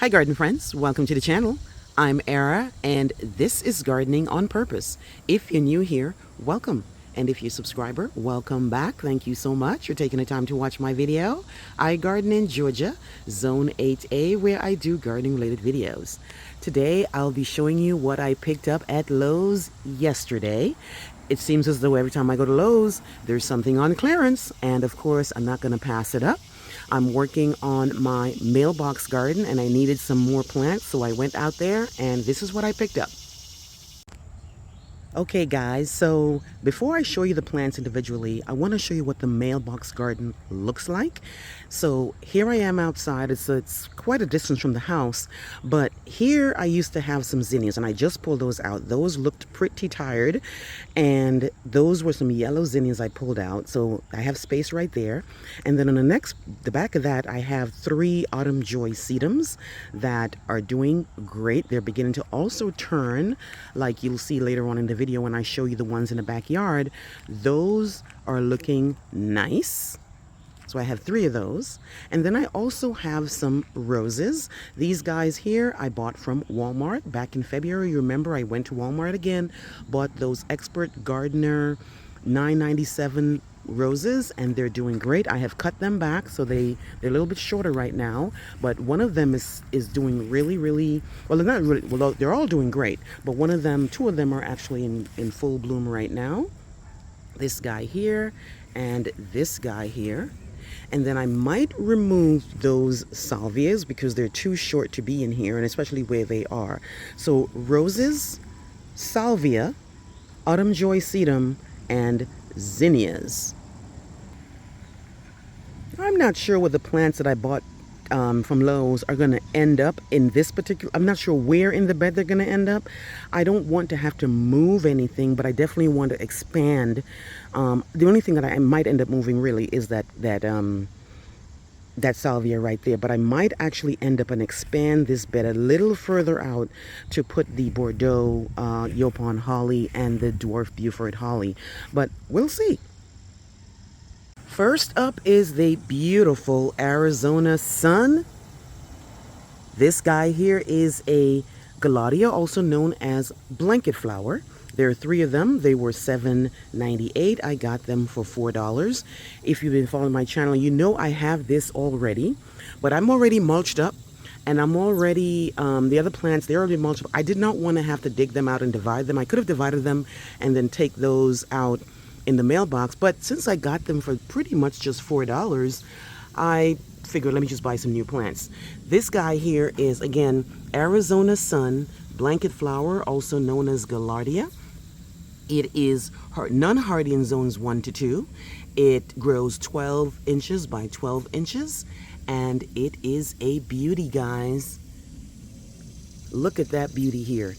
Hi garden friends, welcome to the channel. I'm Era and this is Gardening on Purpose. If you're new here, welcome. And if you're a subscriber, welcome back. Thank you so much for taking the time to watch my video. I garden in Georgia, Zone 8A, where I do gardening related videos. Today I'll be showing you what I picked up at Lowe's yesterday. It seems as though every time I go to Lowe's, there's something on clearance, and of course I'm not going to pass it up. I'm working on my mailbox garden and I needed some more plants, so I went out there and this is what I picked up. Okay guys, so before I show you the plants individually, I want to show you what the mailbox garden looks like. So here I am outside. It's quite a distance from the house, but here I used to have some zinnias and I just pulled those out. Those looked pretty tired, and those were some yellow zinnias I pulled out. So I have space right there. And then on the back of that, I have 3 autumn joy sedums that are doing great. They're beginning to also turn, like you'll see later on in the video when I show you the ones in the backyard. Those are looking nice. So I have 3 of those. And then I also have some roses. These guys here I bought from Walmart back in February. You remember I went to Walmart again, bought those Expert Gardener $9.97 roses, and they're doing great. I have cut them back so they're a little bit shorter right now, but one of them is doing really well. They're not really well, they're all doing great, but 2 of them are actually in full bloom right now. This guy here and this guy here. And then I might remove those salvias because they're too short to be in here, and especially where they are. So roses, salvia, autumn joy sedum, and zinnias. I'm not sure what the plants that I bought from Lowe's are going to end up in this particular. I'm not sure where in the bed they're going to end up. I don't want to have to move anything, but I definitely want to expand. The only thing that I might end up moving really is that salvia right there, but I might actually end up and expand this bed a little further out to put the Bordeaux yaupon holly and the dwarf burford holly, but we'll see. First up is the beautiful Arizona sun. This guy here is a Gaillardia, also known as blanket flower. There are 3 of them. They were $7.98. I got them for $4. If you've been following my channel, you know I have this already, but I'm already mulched up, and I'm already, the other plants, they're already mulched up. I did not want to have to dig them out and divide them. I could have divided them and then take those out in the mailbox, but since I got them for pretty much just $4, I figured let me just buy some new plants. This guy here is, again, Arizona sun blanket flower, also known as Gaillardia. It is non-hardy in zones 1 to 2. It grows 12 inches by 12 inches, and it is a beauty, guys. Look at that beauty here.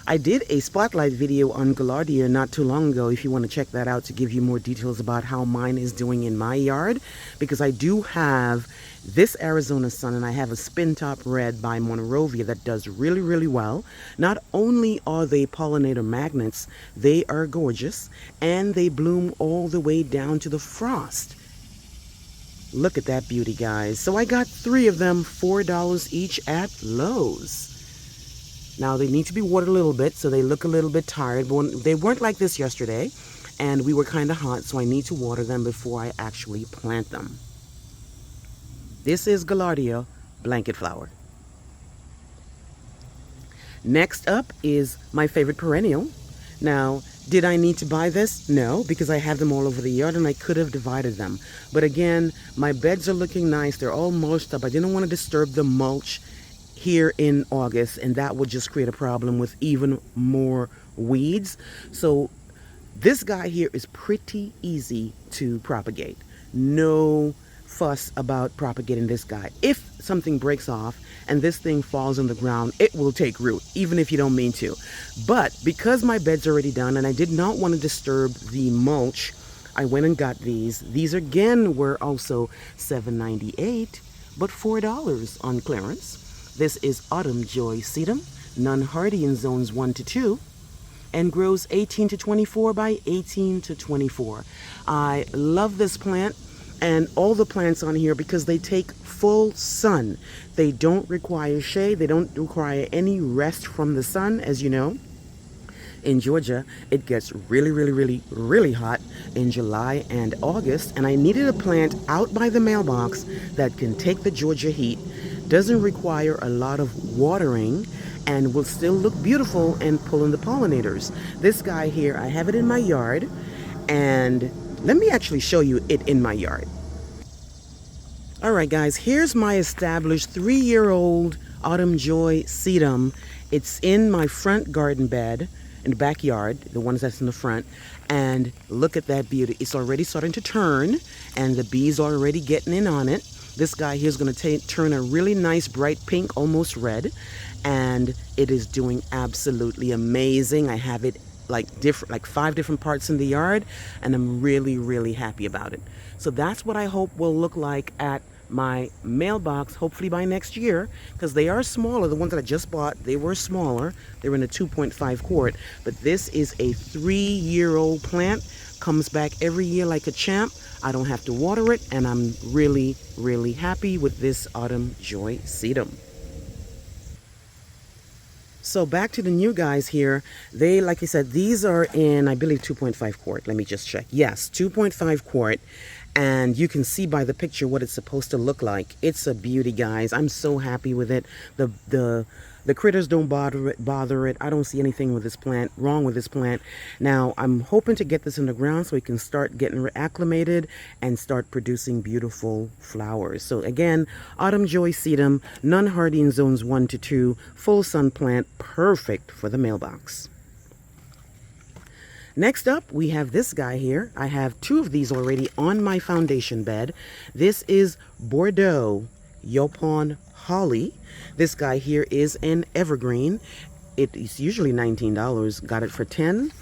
I did a spotlight video on Gaillardia not too long ago, if you want to check that out, to give you more details about how mine is doing in my yard, because I do have this Arizona sun and I have a spin top red by Monrovia that does really well. Not only are they pollinator magnets, they are gorgeous and they bloom all the way down to the frost. Look at that beauty, guys. So I got 3 of them, $4 each at Lowe's. Now they need to be watered a little bit, so they look a little bit tired, but they weren't like this yesterday, and we were kind of hot, so I need to water them before I actually plant them. This is Gaillardia blanket flower. Next up is my favorite perennial. Now, did I need to buy this? No, because I have them all over the yard and I could have divided them. But again, my beds are looking nice. They're all mulched up. I didn't want to disturb the mulch here in August, and that would just create a problem with even more weeds. So this guy here is pretty easy to propagate. No fuss about propagating this guy. If something breaks off and this thing falls on the ground, it will take root, even if you don't mean to. But because my bed's already done and I did not want to disturb the mulch, I went and got these. These again were also $7.98, but $4 on clearance. This is Autumn Joy Sedum, non-hardy in zones 1 to 2, and grows 18 to 24 by 18 to 24. I love this plant. and all the plants on here, because they take full sun. They don't require shade. They don't require any rest from the sun. As you know, in Georgia, it gets really hot in July and August, and I needed a plant out by the mailbox that can take the Georgia heat, doesn't require a lot of watering, and will still look beautiful and pull in the pollinators. This guy here, I have it in my yard, and let me actually show you it in my yard. All right, guys, here's my established 3-year-old Autumn Joy sedum. It's in my front garden bed in the backyard, the ones that's in the front, and look at that beauty. It's already starting to turn, and the bees are already getting in on it. This guy here is going to turn a really nice bright pink, almost red, and it is doing absolutely amazing. I have it like 5 different parts in the yard, and I'm really happy about it. So that's what I hope will look like at my mailbox, hopefully by next year, because they are smaller. The ones that I just bought, they were smaller. They were in a 2.5 quart, but this is a 3-year-old plant. Comes back every year like a champ. I don't have to water it, and I'm really happy with this Autumn Joy sedum. So back to the new guys here. They, like I said, these are in, I believe, 2.5 quart. Let me just check. Yes, 2.5 quart. And you can see by the picture what it's supposed to look like. It's a beauty, guys. I'm so happy with it. The critters don't bother it. I don't see anything with this plant wrong with this plant. Now I'm hoping to get this in the ground so we can start getting acclimated and start producing beautiful flowers. So again, Autumn Joy sedum, non-hardy in zones 1 to 2, full sun plant, perfect for the mailbox. Next up, we have this guy here. I have 2 of these already on my foundation bed. This is Bordeaux yaupon holly. This guy here is an evergreen. It is usually $19. Got it for $10.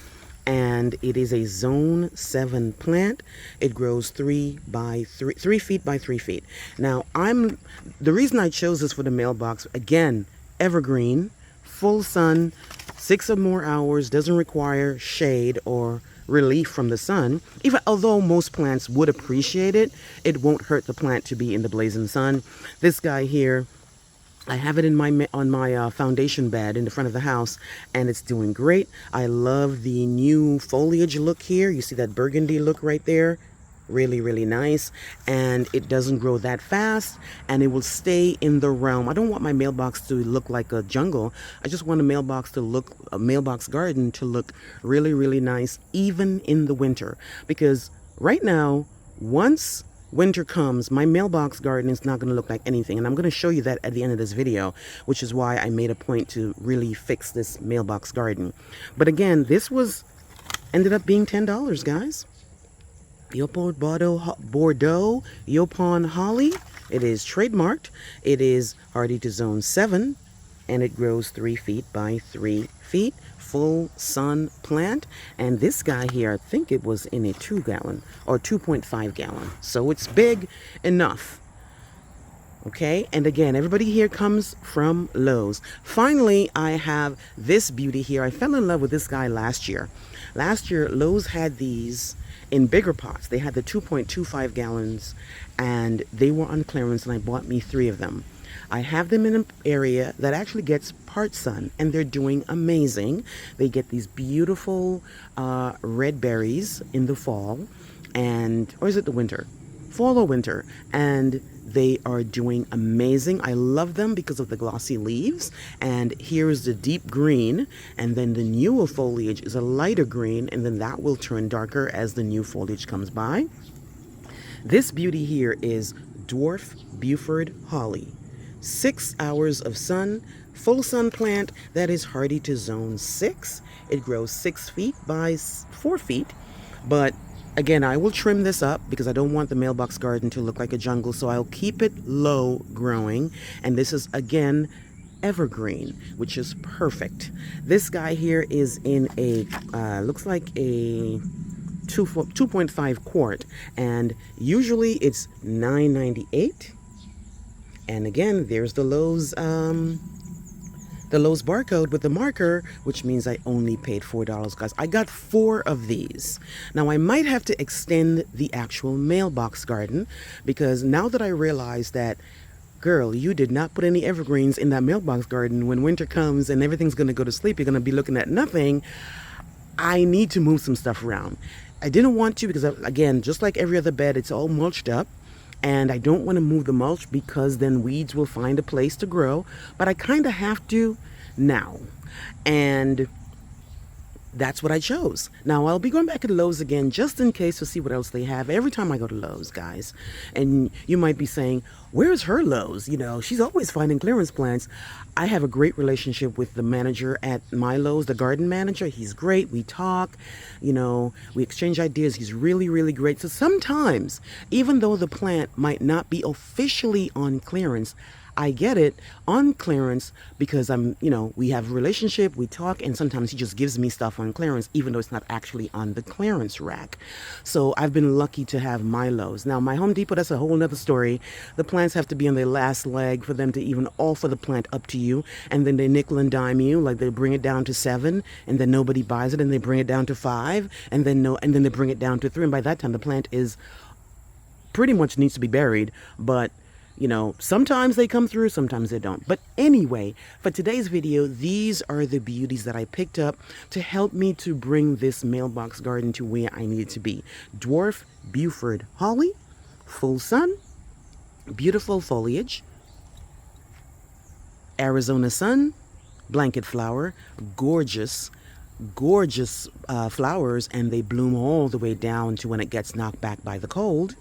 And it is a zone 7 plant. It grows 3 feet by 3 feet. Now, the reason I chose this for the mailbox, again, evergreen, full sun, 6 or more hours, doesn't require shade or relief from the sun. Even although most plants would appreciate it, it won't hurt the plant to be in the blazing sun. This guy here, I have it in on my foundation bed in the front of the house, and it's doing great. I love the new foliage look here. You see that burgundy look right there? Really nice, and it doesn't grow that fast, and it will stay in the realm. I don't want my mailbox to look like a jungle. I just want a mailbox garden to look really nice, even in the winter. Because right now, once winter comes, my mailbox garden is not going to look like anything, and I'm going to show you that at the end of this video, which is why I made a point to really fix this mailbox garden. But again, this ended up being $10, guys. Bordeaux yaupon holly. It is trademarked. It is hardy to zone 7, and it grows 3 feet by 3 feet. Full sun plant. And this guy here, I think it was in a 2-gallon or 2.5 gallon. So it's big enough. Okay, and again, everybody here comes from Lowe's. Finally, I have this beauty here. I fell in love with this guy last year. Last year, Lowe's had these in bigger pots. They had the 2.25 gallons, and they were on clearance, and I bought me 3 of them. I have them in an area that actually gets part sun, and they're doing amazing. They get these beautiful red berries in the fall, or is it the winter? Fall or winter, and they are doing amazing. I love them because of the glossy leaves, and here is the deep green, and then the newer foliage is a lighter green, and then that will turn darker as the new foliage comes by. This beauty here is Dwarf Burford holly. 6 hours of sun, full sun plant that is hardy to zone 6. It grows 6 feet by 4 feet, but again, I will trim this up because I don't want the mailbox garden to look like a jungle, so I'll keep it low growing. And this is, again, evergreen, which is perfect. This guy here is in a, looks like a 2.5 quart, and usually it's $9.98. And again, there's the Lowe's the Lowe's barcode with the marker, which means I only paid $4, guys. I got 4 of these. Now, I might have to extend the actual mailbox garden because now that I realize that, girl, you did not put any evergreens in that mailbox garden. When winter comes and everything's going to go to sleep, you're going to be looking at nothing. I need to move some stuff around. I didn't want to because, again, just like every other bed, it's all mulched up. And I don't want to move the mulch because then weeds will find a place to grow. But I kind of have to now. And that's what I chose. Now, I'll be going back to Lowe's again just in case to see what else they have every time I go to Lowe's, guys. And you might be saying, where's her Lowe's? You know, she's always finding clearance plants. I have a great relationship with the manager at my Lowe's, the garden manager. He's great. We talk, you know, we exchange ideas. He's really, really great. So sometimes, even though the plant might not be officially on clearance, I get it on clearance because we have a relationship, we talk, and sometimes he just gives me stuff on clearance, even though it's not actually on the clearance rack. So I've been lucky to have my Lowe's. Now, my Home Depot, that's a whole nother story. The plants have to be on their last leg for them to even offer the plant up to you. And then they nickel and dime you, like they bring it down to 7, and then nobody buys it, and they bring it down to 5, and then they bring it down to 3. And by that time, the plant is pretty much needs to be buried, but sometimes they come through, sometimes they don't. But anyway, for today's video, these are the beauties that I picked up to help me to bring this mailbox garden to where I need it to be. Dwarf Burford holly, full sun, beautiful foliage, Arizona sun, blanket flower, gorgeous flowers, and they bloom all the way down to when it gets knocked back by the cold.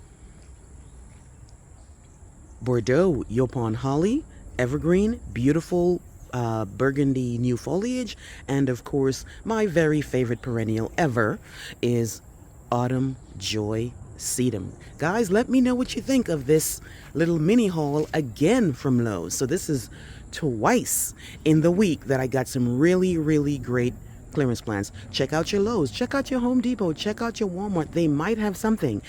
Bordeaux yaupon holly, evergreen, beautiful burgundy new foliage, and of course my very favorite perennial ever is autumn joy sedum. Guys, let me know what you think of this little mini haul again from Lowe's. So this is twice in the week that I got some really, really great clearance plants. Check out your Lowe's, check out your Home Depot, check out your Walmart. They might have something.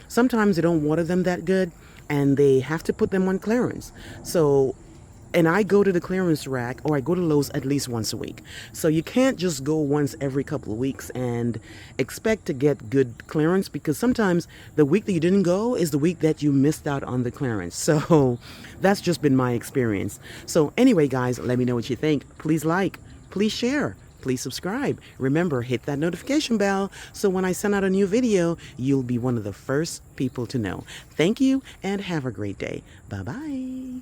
Sometimes they don't water them that good, and they have to put them on clearance. So, and I go to the clearance rack, or I go to Lowe's at least once a week. So you can't just go once every couple of weeks and expect to get good clearance, because sometimes the week that you didn't go is the week that you missed out on the clearance. So that's just been my experience. So anyway, guys, let me know what you think. Please like, please share. Please subscribe. Remember, hit that notification bell so when I send out a new video, you'll be one of the first people to know. Thank you and have a great day. Bye-bye.